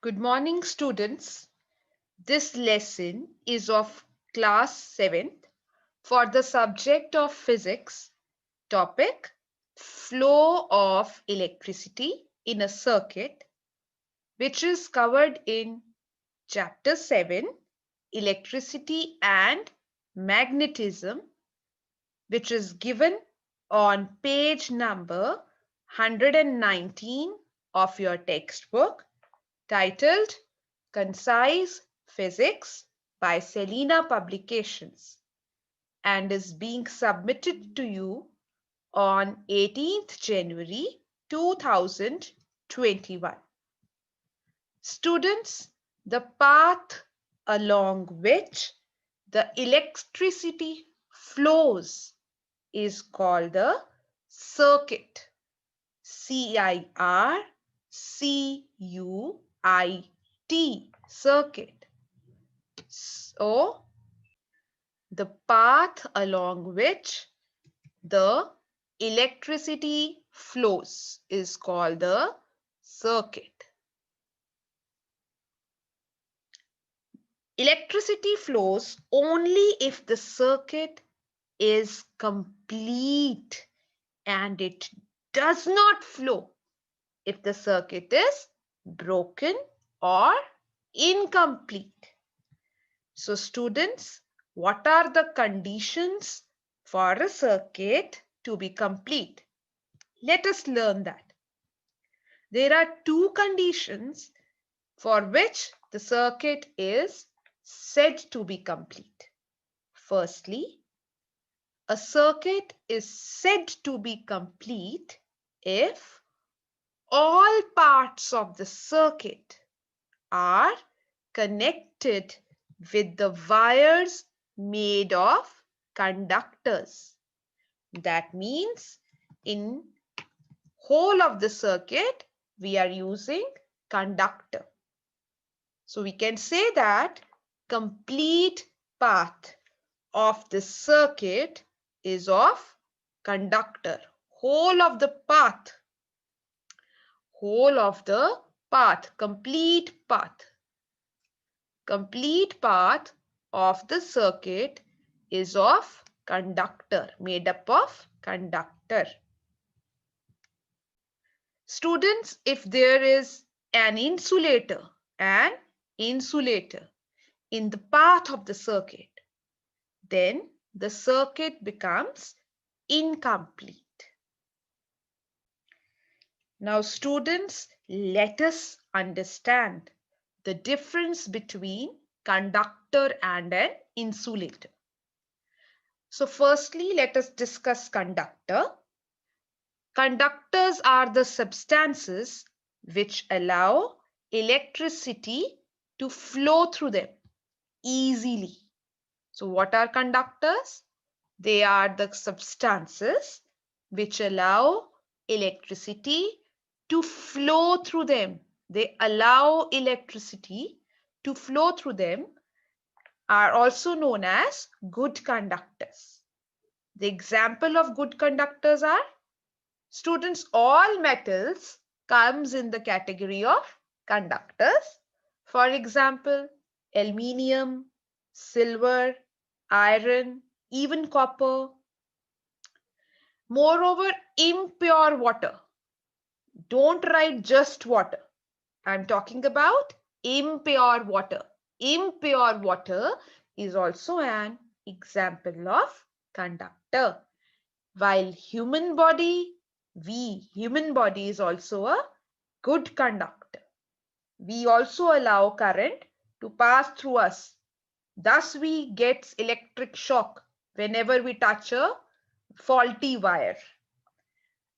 Good morning, students. This lesson is of class 7th for the subject of physics, topic flow of electricity in a circuit, which is covered in chapter 7, electricity and magnetism, which is given on page number 119 of your textbook, titled Concise Physics by Selena Publications, and is being submitted to you on 18th January 2021. Students, the path along which the electricity flows is called the circuit. C-I-R-C-U-I-T, circuit. So, the path along which the electricity flows is called the circuit. Electricity flows only if the circuit is complete, and it does not flow if the circuit is broken or incomplete. So students, what are the conditions for a circuit to be complete? Let us learn that. There are two conditions for which the circuit is said to be complete. Firstly, a circuit is said to be complete if all parts of the circuit are connected with the wires made of conductors. That means in whole of the circuit, we are using conductor. So we can say that complete path of the circuit is of conductor. Whole of the path, complete path of the circuit is of conductor, made up of conductor. Students, if there is an insulator in the path of the circuit, then the circuit becomes incomplete. Now students, let us understand the difference between conductor and an insulator. So firstly, let us discuss conductor. Conductors are the substances which allow electricity to flow through them easily. So what are conductors? They are the substances which allow electricity to flow through them. They allow electricity to flow through them, are also known as good conductors. The example of good conductors are, students, all metals comes in the category of conductors. For example, aluminium, silver, iron, even copper. Moreover, impure water. Don't write just water. I'm talking about impure water. Impure water is also an example of conductor. While human body is also a good conductor. We also allow current to pass through us. Thus we get electric shock whenever we touch a faulty wire.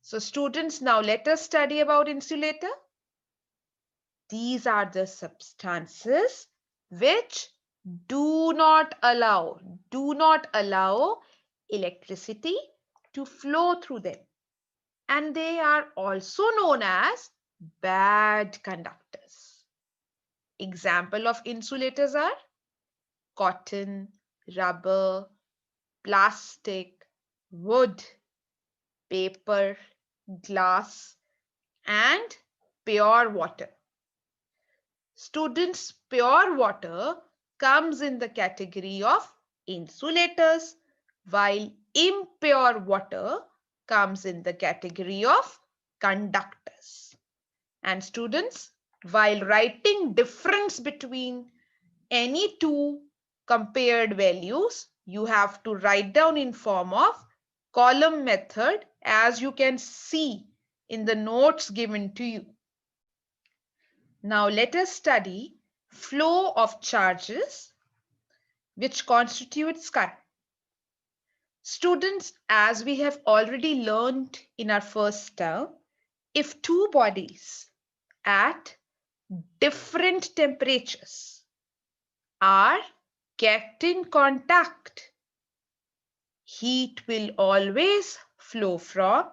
So students, now let us study about insulator. These are the substances which do not allow electricity to flow through them. And they are also known as bad conductors. Example of insulators are cotton, rubber, plastic, wood, paper, glass, and pure water. students, pure water comes in the category of insulators, while impure water comes in the category of conductors. And students, while writing difference between any two compared values, you have to write down in form of column method, as you can see in the notes given to you. Now let us study flow of charges which constitutes current. Students, as we have already learned in our first term, if two bodies at different temperatures are kept in contact, heat will always flow from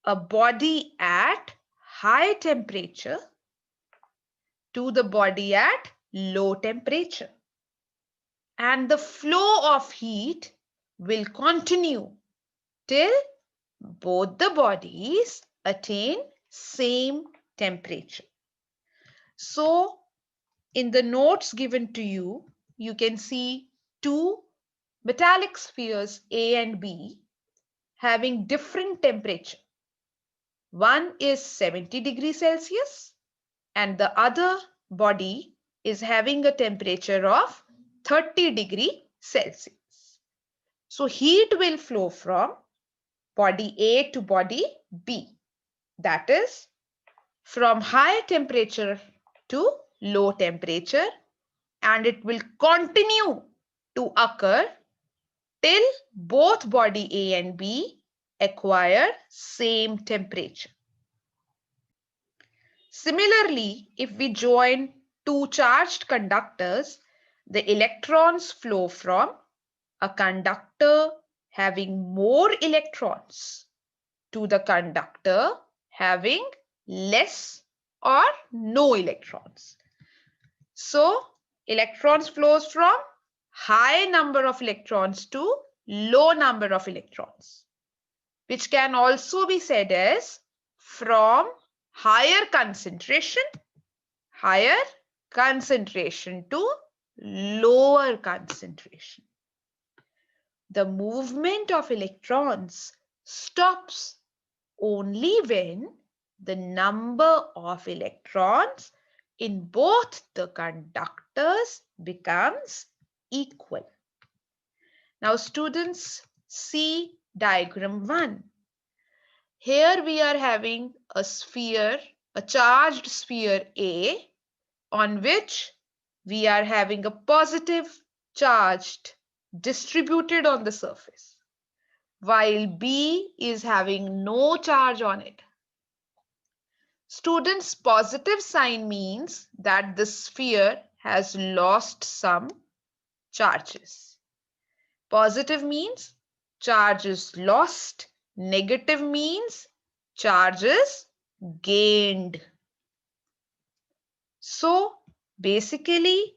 a body at high temperature to the body at low temperature. And the flow of heat will continue till both the bodies attain same temperature. So in the notes given to you, you can see two metallic spheres A and B having different temperature. One is 70 degrees Celsius and the other body is having a temperature of 30 degrees Celsius. So heat will flow from body A to body B. That is from high temperature to low temperature, and it will continue to occur till both body A and B acquire same temperature. Similarly, if we join two charged conductors, the electrons flow from a conductor having more electrons to the conductor having less or no electrons. So electrons flows from high number of electrons to low number of electrons, which can also be said as from higher concentration to lower concentration. The movement of electrons stops only when the number of electrons in both the conductors becomes equal. Now students, see diagram 1. Here we are having a sphere, a charged sphere A, on which we are having a positive charged distributed on the surface, while B is having no charge on it. Students, positive sign means that the sphere has lost some charges. Positive means charge is lost. Negative means charge is gained. So basically,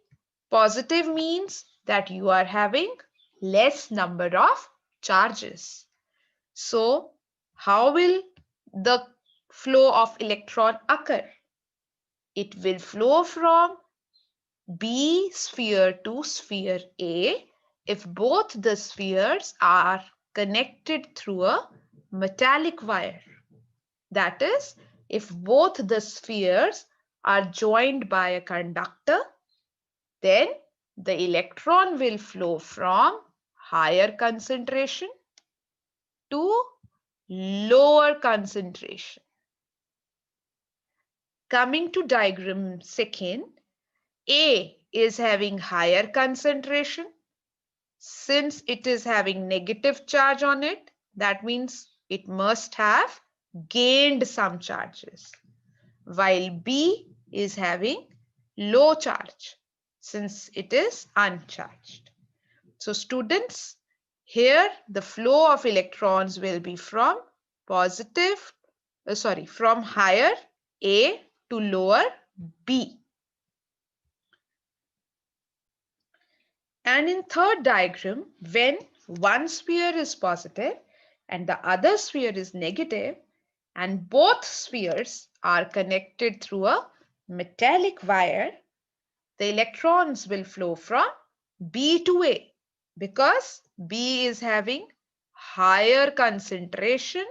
positive means that you are having less number of charges. So how will the flow of electron occur? It will flow from B sphere to sphere A if both the spheres are connected through a metallic wire. That is, if both the spheres are joined by a conductor, then the electron will flow from higher concentration to lower concentration. Coming to diagram 2, A is having higher concentration. Since it is having negative charge on it, that means it must have gained some charges. While B is having low charge, since it is uncharged. So students, here the flow of electrons will be from from higher A to lower B. And in third diagram, when one sphere is positive and the other sphere is negative, and both spheres are connected through a metallic wire, the electrons will flow from B to A because B is having higher concentration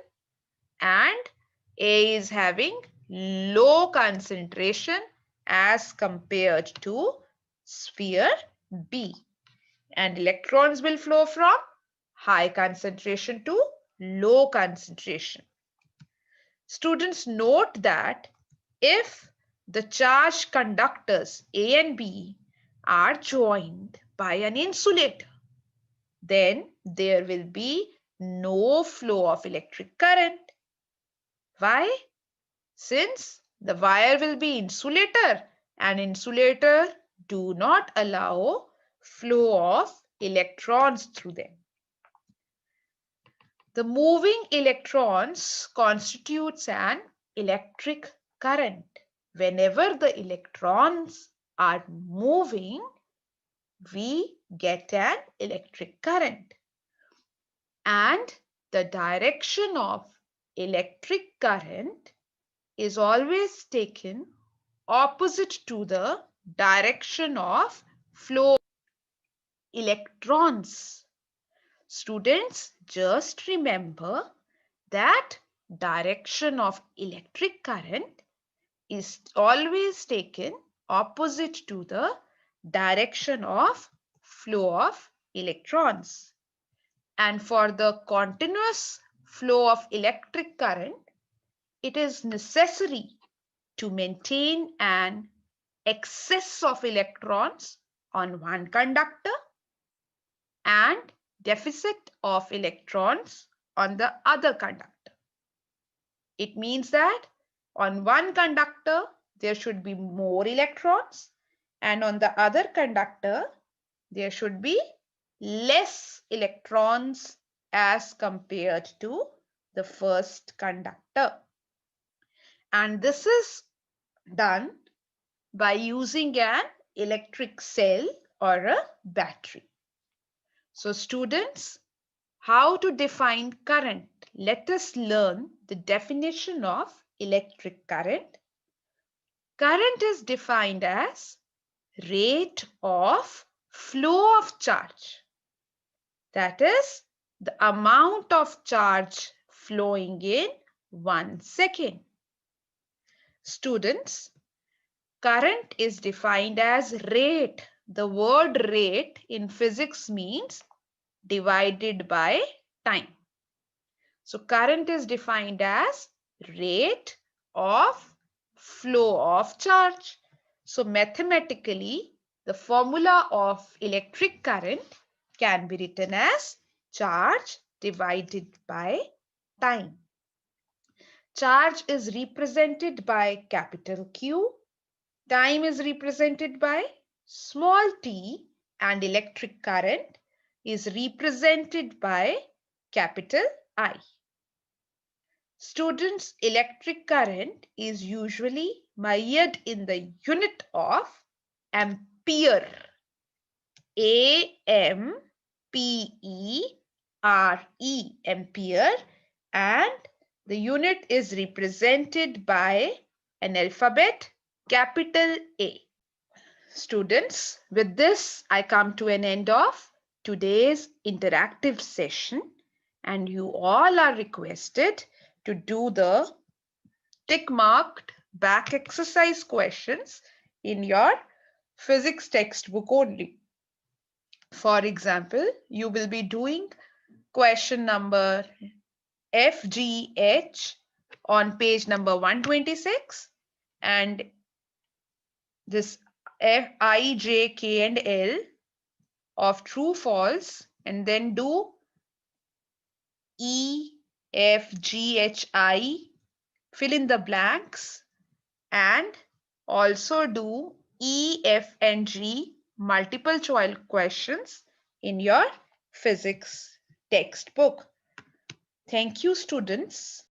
and A is having low concentration as compared to sphere B. And electrons will flow from high concentration to low concentration. Students, note that if the charged conductors A and B are joined by an insulator, then there will be no flow of electric current. Why? Since the wire will be insulator and insulator do not allow flow of electrons through them. The moving electrons constitutes an electric current. Whenever the electrons are moving, we get an electric current. And the direction of electric current is always taken opposite to the direction of flow of electrons. Students, just remember that direction of electric current is always taken opposite to the direction of flow of electrons. And for the continuous flow of electric current, it is necessary to maintain an excess of electrons on one conductor and deficit of electrons on the other conductor. It means that on one conductor, there should be more electrons, and on the other conductor, there should be less electrons as compared to the first conductor. And this is done by using an electric cell or a battery. So students, how to define current? Let us learn the definition of electric current. Current is defined as rate of flow of charge. That is the amount of charge flowing in 1 second. Students, current is defined as rate. The word rate in physics means divided by time. So current is defined as rate of flow of charge. So mathematically, the formula of electric current can be written as charge divided by time. Charge is represented by capital Q. Time is represented by small t, and electric current is represented by capital I. Students, electric current is usually measured in the unit of ampere. A-M-P-E-R-E, ampere, and the unit is represented by an alphabet capital A. Students, with this, I come to an end of today's interactive session, and you all are requested to do the tick-marked back exercise questions in your physics textbook only. For example, you will be doing question number FGH on page number 126 and this I, J, K and L of true, false, and then do E, F, G, H, I, fill in the blanks, and also do E, F and G multiple choice questions in your physics textbook. Thank you, students.